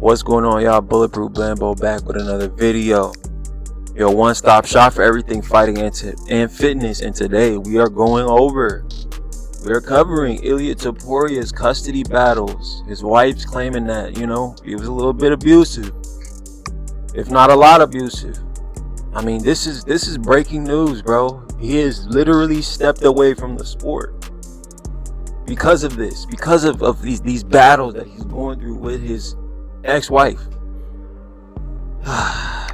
What's going on, y'all? Bulletproof Blambo back with another video. Your one-stop shop for everything fighting and fitness. And today we are covering Ilia Topuria's custody battles. His wife's claiming that, he was a little bit abusive, if not a lot abusive. I mean, this is breaking news, bro. He has literally stepped away from the sport because of this, because of these battles that he's going through with his ex-wife.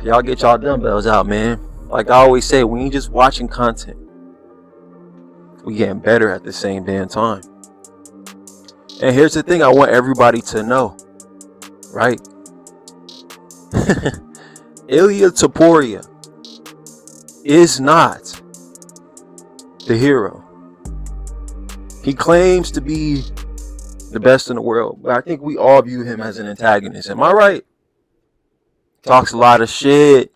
Y'all get y'all dumbbells out, man. Like I always say, we ain't just watching content, we getting better at the same damn time. And here's the thing I want everybody to know, right? Ilia Topuria is not the hero. He claims to be the best in the world, but I think we all view him as an antagonist. Am I right? Talks a lot of shit.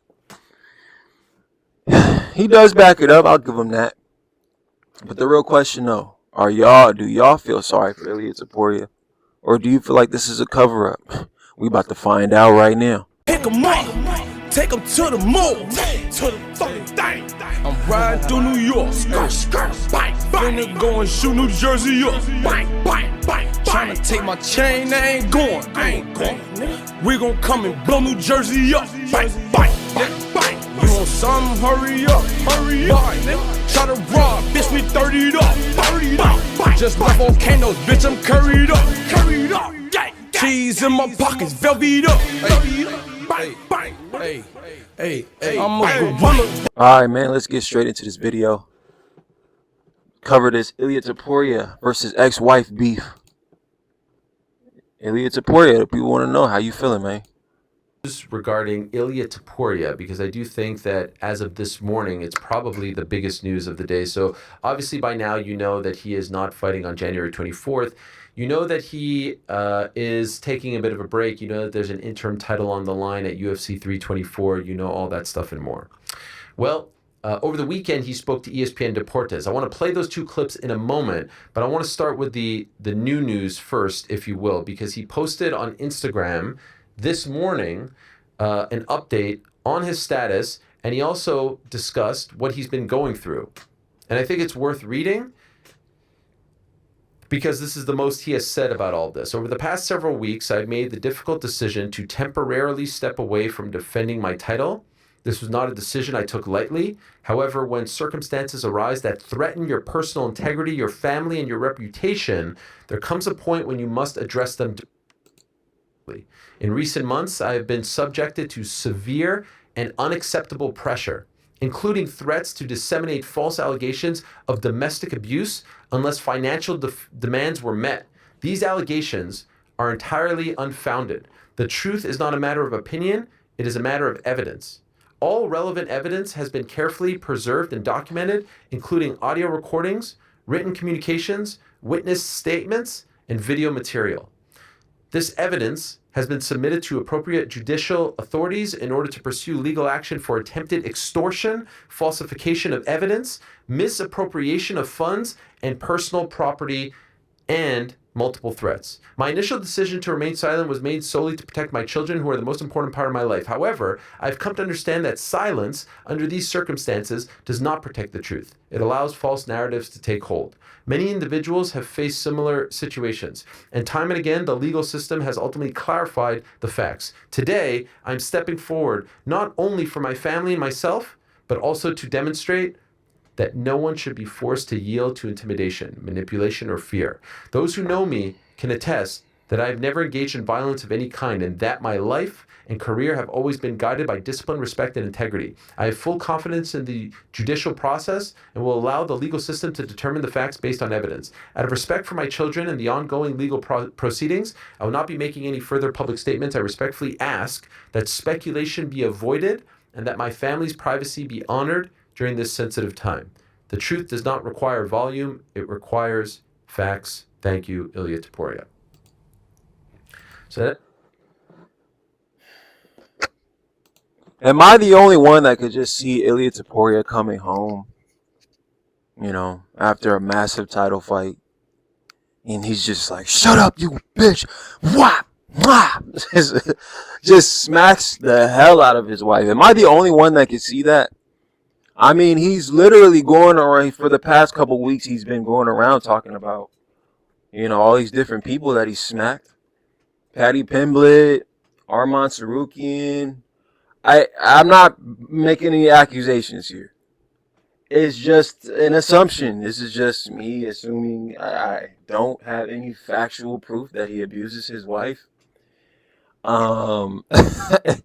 He does back it up, I'll give him that. But the real question though, do y'all feel sorry for Ilia Topuria? Or do you feel like this is a cover-up? We about to find out right now. Pick 'em up, take 'em to the moon, to the fucking thing. I'm riding through New York, finna go and shoot New Jersey up. Tryna take my chain, I ain't going. We gon' come and blow New Jersey up. You want something? Hurry up. Try to rob, bitch, we 30'd up. Just left volcanoes, bitch, I'm curried up. Keys in my pockets, velvet up. Hey, I'm a gorilla. Alright, man, let's get straight into this video. Cover this Ilia Topuria versus ex-wife beef. Ilia Topuria, people want to know how you feeling, man. Regarding Ilia Topuria, because I do think that as of this morning, it's probably the biggest news of the day. So obviously by now you know that he is not fighting on January 24th. You know that he is taking a bit of a break. You know that there's an interim title on the line at UFC 324. You know all that stuff and more. Well, over the weekend, he spoke to ESPN Deportes. I want to play those two clips in a moment, but I want to start with the new news first, if you will, because he posted on Instagram this morning an update on his status, and he also discussed what he's been going through. And I think it's worth reading, because this is the most he has said about all this. Over the past several weeks, I've made the difficult decision to temporarily step away from defending my title. This was not a decision I took lightly. However, when circumstances arise that threaten your personal integrity, your family, and your reputation, there comes a point when you must address them directly. In recent months, I have been subjected to severe and unacceptable pressure, including threats to disseminate false allegations of domestic abuse unless financial demands were met. These allegations are entirely unfounded. The truth is not a matter of opinion, it is a matter of evidence. All relevant evidence has been carefully preserved and documented, including audio recordings, written communications, witness statements, and video material. This evidence has been submitted to appropriate judicial authorities in order to pursue legal action for attempted extortion, falsification of evidence, misappropriation of funds and personal property, and multiple threats. My initial decision to remain silent was made solely to protect my children, who are the most important part of my life. However, I've come to understand that silence under these circumstances does not protect the truth. It allows false narratives to take hold. Many individuals have faced similar situations, and time and again, the legal system has ultimately clarified the facts. Today, I'm stepping forward not only for my family and myself, but also to demonstrate that no one should be forced to yield to intimidation, manipulation, or fear. Those who know me can attest that I have never engaged in violence of any kind, and that my life and career have always been guided by discipline, respect, and integrity. I have full confidence in the judicial process and will allow the legal system to determine the facts based on evidence. Out of respect for my children and the ongoing legal proceedings, I will not be making any further public statements. I respectfully ask that speculation be avoided and that my family's privacy be honored during this sensitive time. The truth does not require volume, it requires facts. Thank you, Ilia Topuria. So that... Am I the only one that could just see Ilia Topuria coming home, after a massive title fight? And he's just like, shut up, you bitch. Whap! just smacks the hell out of his wife. Am I the only one that can see that? I mean, he's literally going around for the past couple weeks. He's been going around talking about, all these different people that he smacked. Patty Pimblett, Armand Sarukian. I'm not making any accusations here. It's just an assumption. This is just me assuming. I don't have any factual proof that he abuses his wife. If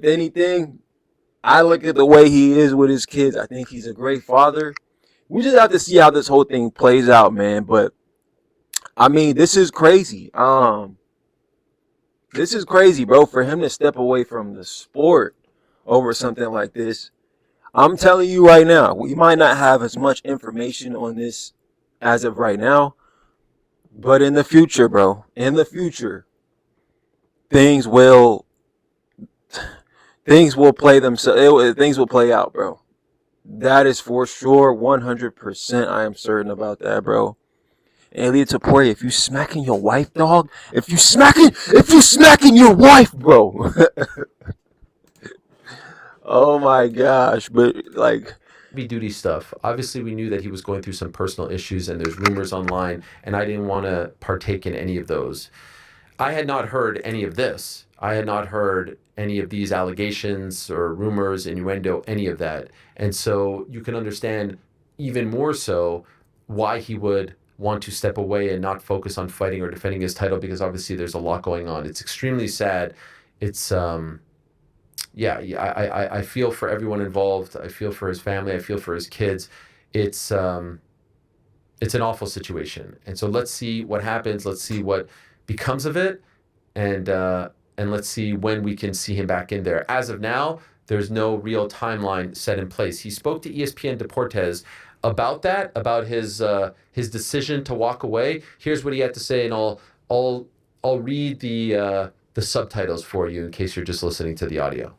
anything, I look at the way he is with his kids. I think he's a great father. We just have to see how this whole thing plays out, man. But I mean, this is crazy. This is crazy, bro. For him to step away from the sport over something like this. I'm telling you right now, we might not have as much information on this as of right now, but in the future, bro, things will play themselves. Things will play out, bro. That is for sure, 100%. I am certain about that, bro. Ilia Topuria, if you smacking your wife, dog, if you smacking your wife, bro. Oh my gosh, but like heavy duty stuff. Obviously, we knew that he was going through some personal issues, and there's rumors online, and I didn't want to partake in any of those. I had not heard any of this. I had not heard any of these allegations or rumors, innuendo, any of that. And so you can understand even more so why he would want to step away and not focus on fighting or defending his title, because obviously there's a lot going on. It's extremely sad. It's I feel for everyone involved. I feel for his family. I feel for his kids. It's an awful situation. And so let's see what happens. Let's see what becomes of it, and let's see when we can see him back in there. As of now, there's no real timeline set in place. He spoke to ESPN Deportes about that, about his decision to walk away. Here's what he had to say, and I'll read the subtitles for you in case you're just listening to the audio.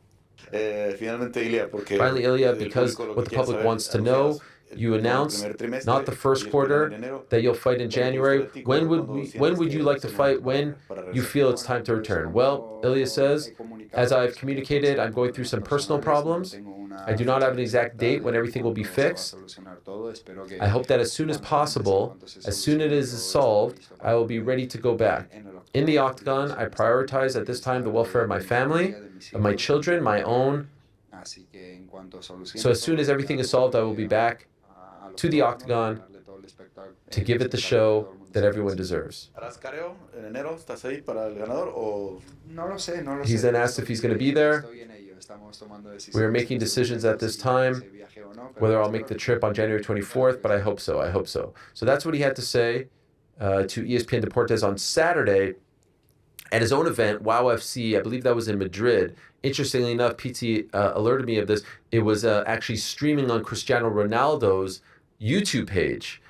Finally, Ilia, because what the public wants to know, you announced not the first quarter that you'll fight in January. When would you like to fight? When you feel it's time to return? Well, Ilia says, as I've communicated, I'm going through some personal problems. I do not have an exact date when everything will be fixed. I hope that as soon as possible, as soon as it is solved, I will be ready to go back. In the octagon, I prioritize at this time the welfare of my family, of my children, my own. So as soon as everything is solved, I will be back to the octagon to give it the show that everyone deserves. He's then asked if he's going to be there. We are making decisions at this time, whether I'll make the trip on January 24th, but I hope so. I hope so. So that's what he had to say to ESPN Deportes on Saturday at his own event, WOW FC. I believe that was in Madrid. Interestingly enough, PT alerted me of this. It was actually streaming on Cristiano Ronaldo's YouTube page.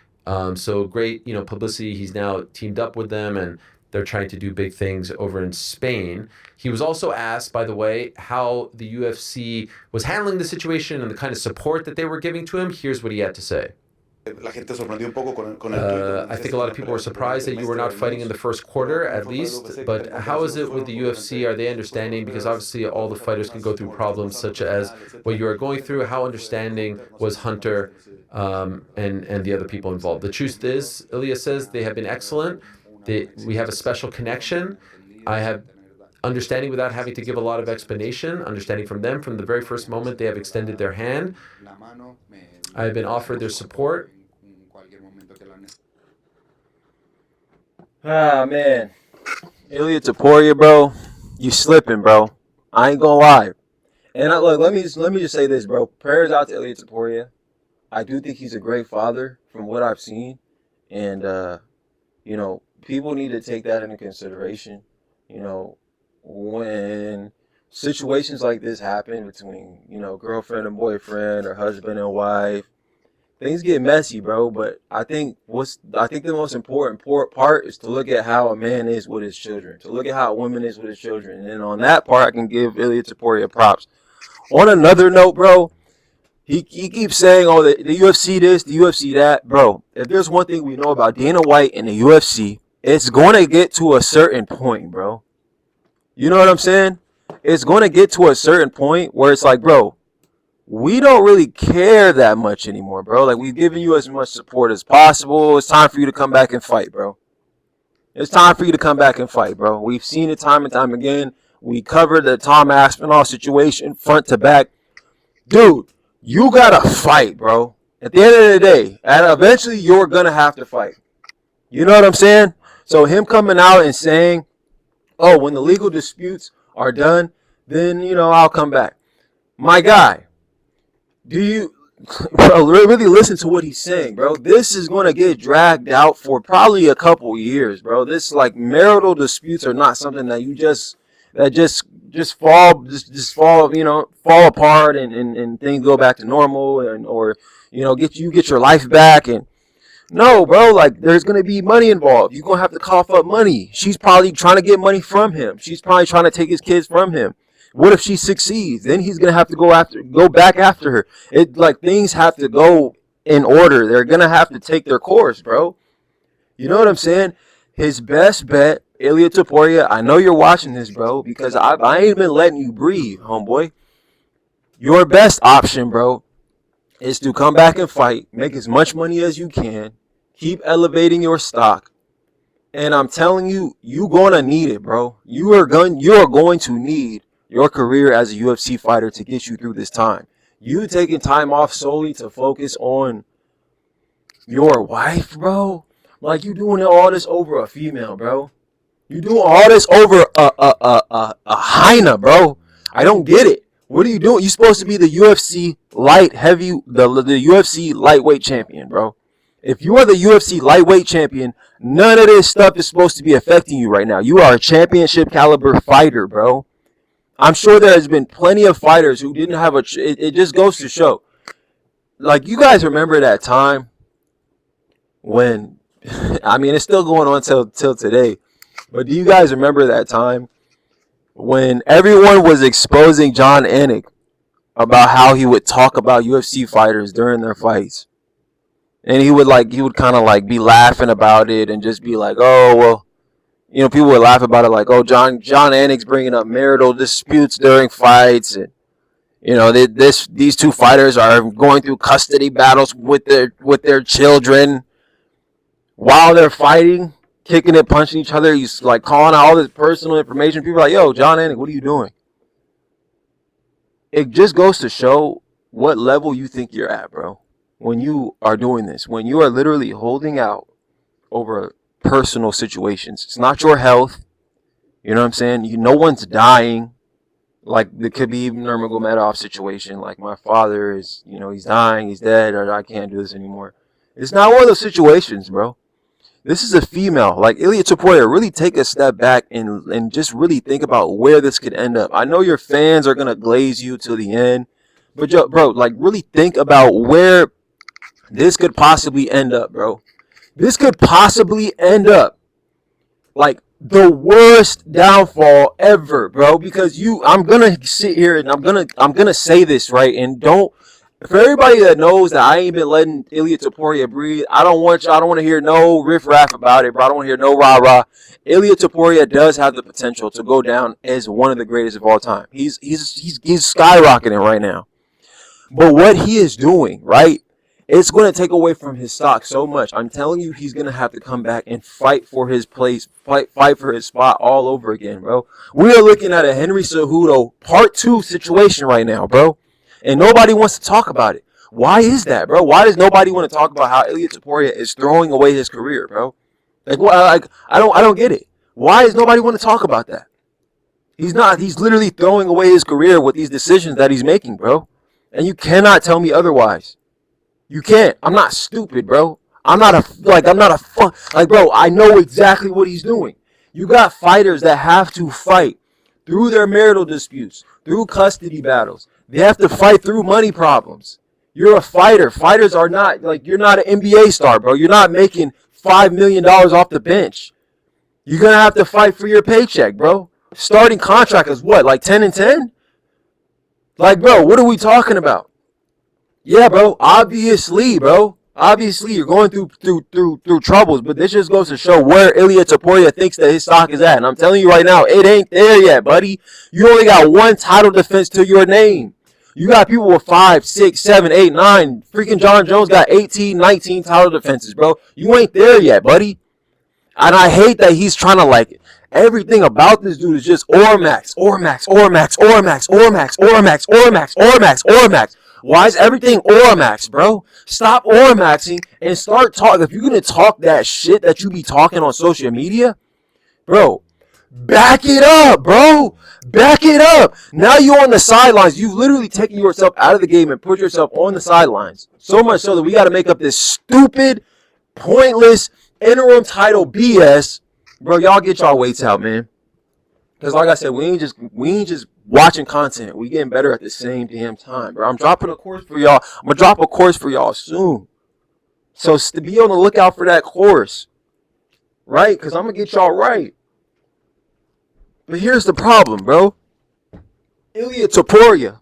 So great, publicity. He's now teamed up with them, and they're trying to do big things over in Spain. He was also asked, by the way, how the UFC was handling the situation and the kind of support that they were giving to him. Here's what he had to say. I think a lot of people were surprised that you were not fighting in the first quarter, at least. But how is it with the UFC? Are they understanding? Because obviously all the fighters can go through problems such as what you are going through. How understanding was Hunter and the other people involved? The truth is, Ilia says, they have been excellent. We have a special connection. I have understanding without having to give a lot of explanation, understanding from them. From the very first moment, they have extended their hand. I have been offered their support. Ah, man. Ilia Topuria, bro. You slipping, bro. I ain't gonna lie. And look, let me just say this, bro. Prayers out to Ilia Topuria. I do think he's a great father from what I've seen. And, people need to take that into consideration. When situations like this happen between, girlfriend and boyfriend or husband and wife, things get messy, bro. But I think the most important part is to look at how a man is with his children, to look at how a woman is with his children. And on that part, I can give Ilia Topuria props. On another note, bro, he keeps saying, the UFC this, the UFC that. Bro, if there's one thing we know about Dana White and the UFC, it's going to get to a certain point, bro. You know what I'm saying? It's going to get to a certain point where it's like, bro, we don't really care that much anymore, bro. Like, we've given you as much support as possible. It's time for you to come back and fight, bro. It's time for you to come back and fight, bro. We've seen it time and time again. We covered the Tom Aspinall situation front to back. Dude, you got to fight, bro. At the end of the day, and eventually you're going to have to fight. You know what I'm saying? So him coming out and saying, oh, when the legal disputes are done, then, I'll come back. My guy. Do you, bro, really listen to what he's saying, bro? This is going to get dragged out for probably a couple years, bro. This, like, marital disputes are not something that fall apart and things go back to normal or get your life back. And no, bro, like, there's going to be money involved. You're going to have to cough up money. She's probably trying to get money from him. She's probably trying to take his kids from him. What if she succeeds? Then he's gonna have to go back after her. Things have to go in order. They're gonna have to take their course, bro. You know what I'm saying? His best bet, Ilia Topuria. I know you're watching this, bro, because I ain't been letting you breathe, homeboy. Your best option, bro, is to come back and fight, make as much money as you can, keep elevating your stock, and I'm telling you, you're gonna need it, bro. You are going to need your career as a UFC fighter to get you through this time. You taking time off solely to focus on your wife, bro? Like, you doing all this over a female, bro. You doing all this over a hyena, bro. I don't get it. What are you doing? You're supposed to be the UFC the UFC lightweight champion, bro. If you are the UFC lightweight champion, none of this stuff is supposed to be affecting you right now. You are a championship caliber fighter, bro. I'm sure there has been plenty of fighters who didn't have it just goes to show. Like, you guys remember that time when, I mean, it's still going on till today. But do you guys remember that time when everyone was exposing John Anik about how he would talk about UFC fighters during their fights? And he would kind of like be laughing about it and just be like, oh, well, people would laugh about it like, oh, John Anik's bringing up marital disputes during fights, and these two fighters are going through custody battles with their children while they're fighting, kicking and punching each other. He's like calling out all this personal information. People are like, yo, John Anik, what are you doing? It just goes to show what level you think you're at, bro, when you are doing this, when you are literally holding out over personal situations. It's not your health. You know what I'm saying? No one's dying. Like the Khabib Nurmagomedov situation. Like, my father is, he's dying, he's dead, or I can't do this anymore. It's not one of those situations, bro. This is a female. Like, Ilia Topuria, really take a step back and just really think about where this could end up. I know your fans are going to glaze you till the end. But, bro, like, really think about where this could possibly end up, bro. This could possibly end up like the worst downfall ever, bro. Because I'm gonna sit here and I'm gonna say this, right. And for everybody that knows that I ain't been letting Ilia Topuria breathe, I don't want to hear no riff-raff about it, bro. I don't want to hear no rah-rah. Ilia Topuria does have the potential to go down as one of the greatest of all time. He's skyrocketing right now. But what he is doing, right, it's going to take away from his stock so much. I'm telling you, he's going to have to come back and fight for his place, fight for his spot all over again, bro. We are looking at a Henry Cejudo Part 2 situation right now, bro. And nobody wants to talk about it. Why is that, bro? Why does nobody want to talk about how Ilia Topuria is throwing away his career, bro? I don't get it. Why does nobody want to talk about that? He's literally throwing away his career with these decisions that he's making, bro. And you cannot tell me otherwise. You can't. I'm not stupid, bro. Bro, I know exactly what he's doing. You got fighters that have to fight through their marital disputes, through custody battles. They have to fight through money problems. You're a fighter. Fighters are not, you're not an NBA star, bro. You're not making $5 million off the bench. You're going to have to fight for your paycheck, bro. Starting contract is what, like 10 and 10? Like, bro, what are we talking about? Yeah, bro, obviously, bro. Obviously, you're going through troubles, but this just goes to show where Ilia Topuria thinks that his stock is at. And I'm telling you right now, it ain't there yet, buddy. You only got one title defense to your name. You got people with 5, 6, 7, 8, 9. Freaking John Jones got 18, 19 title defenses, bro. You ain't there yet, buddy. And I hate that he's trying to like everything about this dude is just Ormax. Why is everything Ormax, bro? Stop Ormaxing and start talking. If you're going to talk that shit that you be talking on social media, bro, back it up, bro. Back it up. Now you're on the sidelines. You've literally taken yourself out of the game and put yourself on the sidelines. So much so that we got to make up this stupid, pointless interim title BS. Bro, y'all get y'all weights out, man. Because like I said, we ain't just watching content. We getting better at the same damn time, bro. I'm dropping a course for y'all. I'm going to drop a course for y'all soon. So to be on the lookout for that course. Right? Because I'm going to get y'all right. But here's the problem, bro. Ilia Topuria.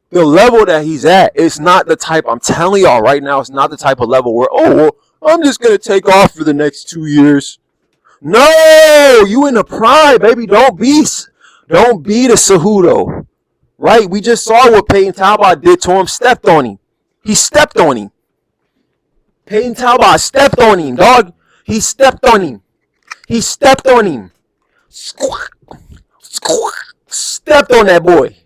The level that he's at, it's not the type, I'm telling y'all right now, it's not the type of level where, oh, well, I'm just going to take off for the next 2 years. No, you in the prime, baby. Don't be the Cejudo, right? We just saw what Peyton Talbot did to him. Stepped on him. He stepped on him. Peyton Talbot stepped on him, dog. He stepped on him. He stepped on him. Stepped on that boy.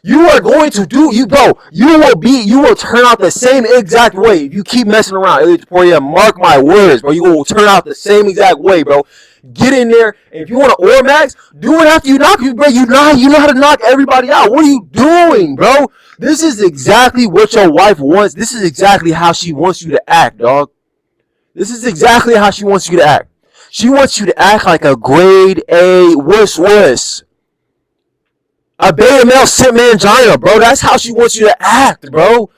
You are going to do, you will turn out the same exact way if you keep messing around. Ilia Topuria, mark my words, bro. You will turn out the same exact way, bro. Get in there, and if you want to Ormax, do it after you knock you, bro. You know how to knock everybody out. What are you doing, bro? This is exactly what your wife wants. This is exactly how she wants you to act, dog. This is exactly how she wants you to act. She wants you to act like a grade A wuss. A beta male sit mangina, bro. That's how she wants you to act, bro.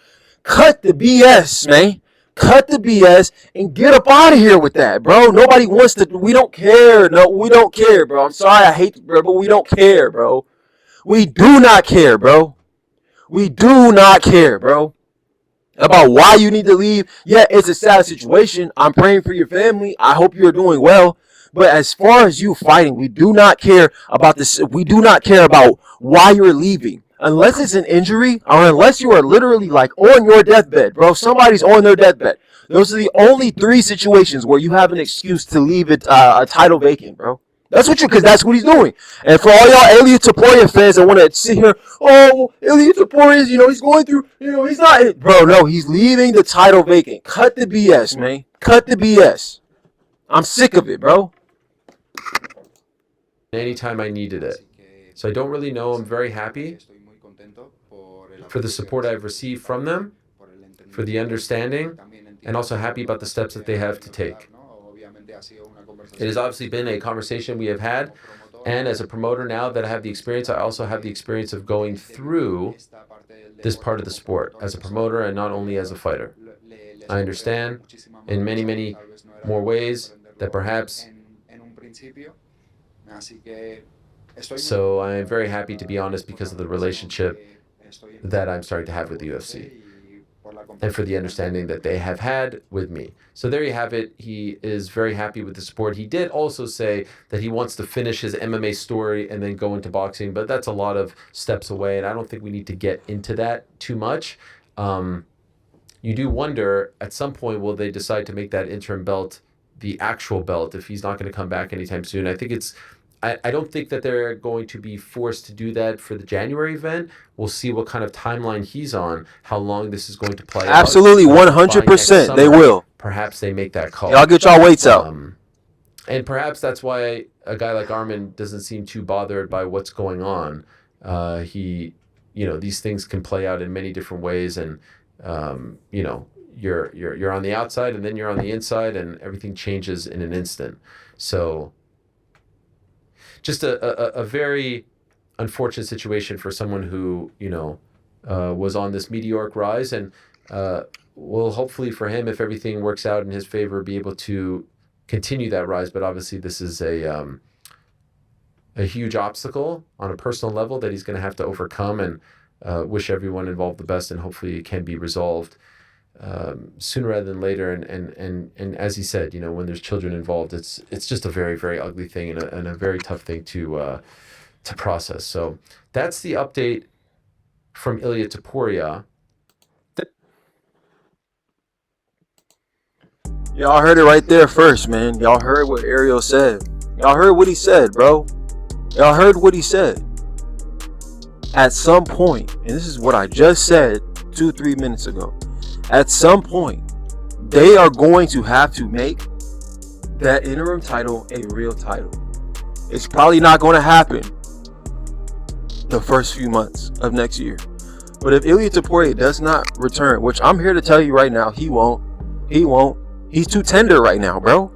Cut the BS, man. Cut the BS and get up out of here with that, bro. Nobody wants to. We don't care. No, we don't care, bro. I'm sorry, I hate, bro, but we don't care, bro. We do not care, bro. We do not care, bro. About why you need to leave. Yeah, it's a sad situation. I'm praying for your family. I hope you're doing well. But as far as you fighting, we do not care about this. We do not care about why you're leaving. Unless it's an injury or unless you are literally like on your deathbed, bro. Somebody's on their deathbed. Those are the only 3 situations where you have an excuse to leave it a title vacant, bro. Because that's what he's doing. And for all y'all Ilia Topuria fans that want to sit here, oh, Ilia Topuria, he's going through, he's not, bro, no, he's leaving the title vacant. Cut the BS, man. Cut the BS. I'm sick of it, bro. Anytime I needed it. So I don't really know. I'm very happy for the support I've received from them, for the understanding, and also happy about the steps that they have to take. It has obviously been a conversation we have had, and as a promoter now that I have the experience, I also have the experience of going through this part of the sport as a promoter and not only as a fighter. I understand in many, many more ways that perhaps. So I am very happy, to be honest, because of the relationship that I'm starting to have with the UFC and for the understanding that they have had with me. So there you have it. He is very happy with the sport. He did also say that he wants to finish his MMA story and then go into boxing, but that's a lot of steps away, and I don't think we need to get into that too much. You do wonder, at some point, will they decide to make that interim belt the actual belt if he's not going to come back anytime soon? I don't think that they're going to be forced to do that for the January event. We'll see what kind of timeline he's on, how long this is going to play out. Absolutely, 100%. They will. Perhaps they make that call. Y'all get y'all weights out. And perhaps that's why a guy like Armin doesn't seem too bothered by what's going on. These things can play out in many different ways, and you're on the outside and then you're on the inside, and everything changes in an instant. So just a very unfortunate situation for someone who, was on this meteoric rise, and will hopefully for him, if everything works out in his favor, be able to continue that rise. But obviously this is a huge obstacle on a personal level that he's going to have to overcome, and wish everyone involved the best, and hopefully it can be resolved sooner rather than later. And as he said, when there's children involved, it's just a very, very ugly thing and a very tough thing to process. So that's the update from Ilia Topuria. Y'all heard it right there first, man. Y'all heard what Ariel said. Y'all heard what he said, bro. Y'all heard what he said. At some point, and this is what I just said 2-3 minutes ago. At some point, they are going to have to make that interim title a real title. It's probably not going to happen the first few months of next year. But if Ilia Topuria does not return, which I'm here to tell you right now, he won't. He's too tender right now, bro.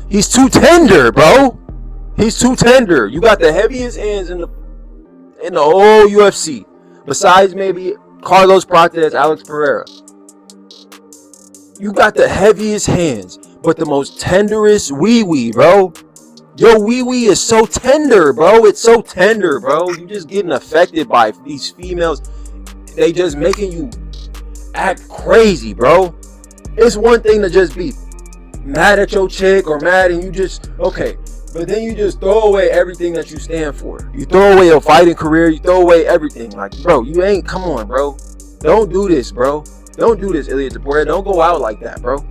He's too tender, bro. He's too tender. You got the heaviest hands in the whole UFC, besides maybe Carlos Prates, Alex Pereira. You got the heaviest hands, but the most tenderest wee-wee, bro. Your wee-wee is so tender, bro. It's so tender, bro. You just getting affected by these females. They just making you act crazy, bro. It's one thing to just be mad at your chick or mad and you just, okay. But then you just throw away everything that you stand for. You throw away your fighting career. You throw away everything. Like, bro, you ain't, come on, bro. Don't do this, bro. Don't do this, Ilia Topuria. Don't go out like that, bro.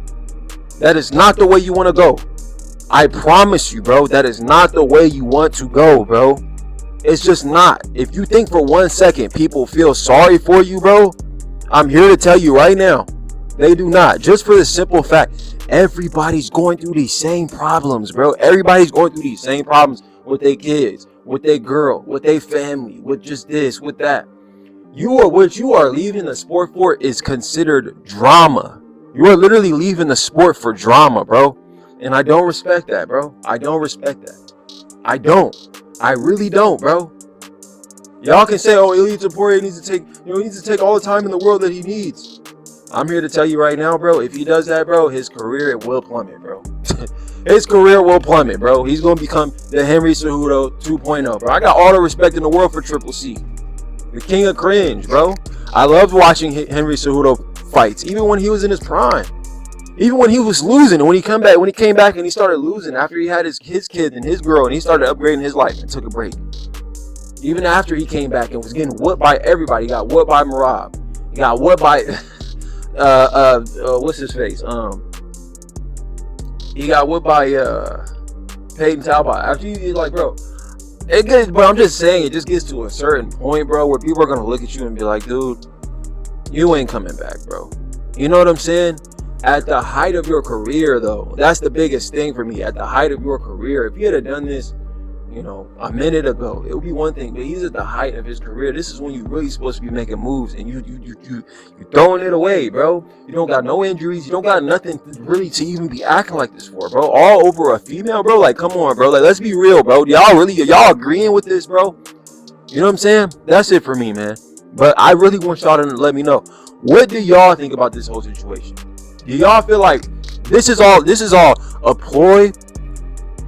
That is not the way you want to go. I promise you, bro. That is not the way you want to go, bro. It's just not. If you think for 1 second people feel sorry for you, bro, I'm here to tell you right now, they do not. Just for the simple fact, everybody's going through these same problems, bro. Everybody's going through these same problems with their kids, with their girl, with their family, with just this, with that. What you are leaving the sport for is considered drama. You are literally leaving the sport for drama, bro. And I don't respect that, bro. I don't respect that. I don't. I really don't, bro. Y'all can say, oh, Ilia Topuria needs to take all the time in the world that he needs. I'm here to tell you right now, bro, if he does that, bro, his career will plummet, bro. His career will plummet, bro. He's going to become the Henry Cejudo 2.0, bro. I got all the respect in the world for Triple C. The king of cringe, bro. I loved watching Henry Cejudo fights, even when he was in his prime. Even when he was losing, when he came back and he started losing after he had his kid and his girl and he started upgrading his life and took a break. Even after he came back and was getting whooped by everybody. He got whooped by Marab. He got whooped by what's his face? He got whooped by Peyton Talbot. After you like, bro, it gets, but I'm just saying, it just gets to a certain point, bro, where people are gonna look at you and be like, dude, you ain't coming back, bro. You know what I'm saying? At the height of your career, though, that's the biggest thing for me. At the height of your career, if you had done this, a minute ago, it would be one thing. But he's at the height of his career. This is when you're really supposed to be making moves, and you throwing it away, bro. You don't got no injuries. You don't got nothing really to even be acting like this for, bro. All over a female, bro. Like, come on, bro. Like, let's be real, bro. Y'all agreeing with this, bro? You know what I'm saying? That's it for me, man. But I really want y'all to let me know, what do y'all think about this whole situation? Do y'all feel like this is all a ploy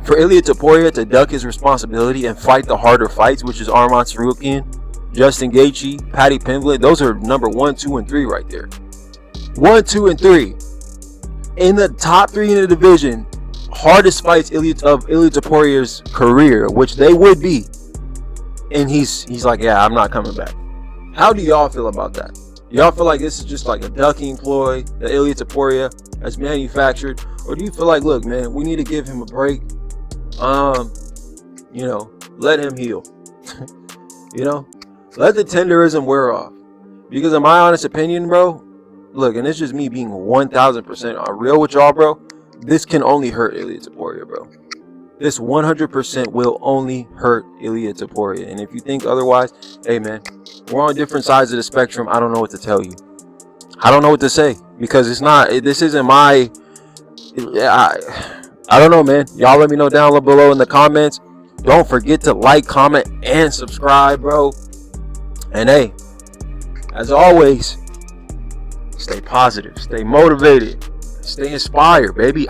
for Ilia Topuria to duck his responsibility and fight the harder fights, which is Arman Tsarukyan, Justin Gaethje, Paddy Pimblett? Those are number 1, 2, and 3 right there. 1, 2, and 3 in the top 3 in the division. Hardest fights of Ilia Topuria's career, which they would be. And he's like, yeah, I'm not coming back. How do y'all feel about that? Y'all feel like this is just like a ducking ploy that Ilia Topuria has manufactured? Or do you feel like, look, man, we need to give him a break? Let him heal. Let the tenderism wear off. Because in my honest opinion, bro, look, and it's just me being 1000% real with y'all, bro, this can only hurt Ilia Topuria, bro. This 100% will only hurt Ilia Topuria. And if you think otherwise, hey, man, we're on different sides of the spectrum. I don't know what to tell you. I don't know what to say, because this isn't my, I don't know, man. Y'all let me know down below in the comments. Don't forget to like, comment, and subscribe, bro. And hey, as always, stay positive, stay motivated, stay inspired, baby.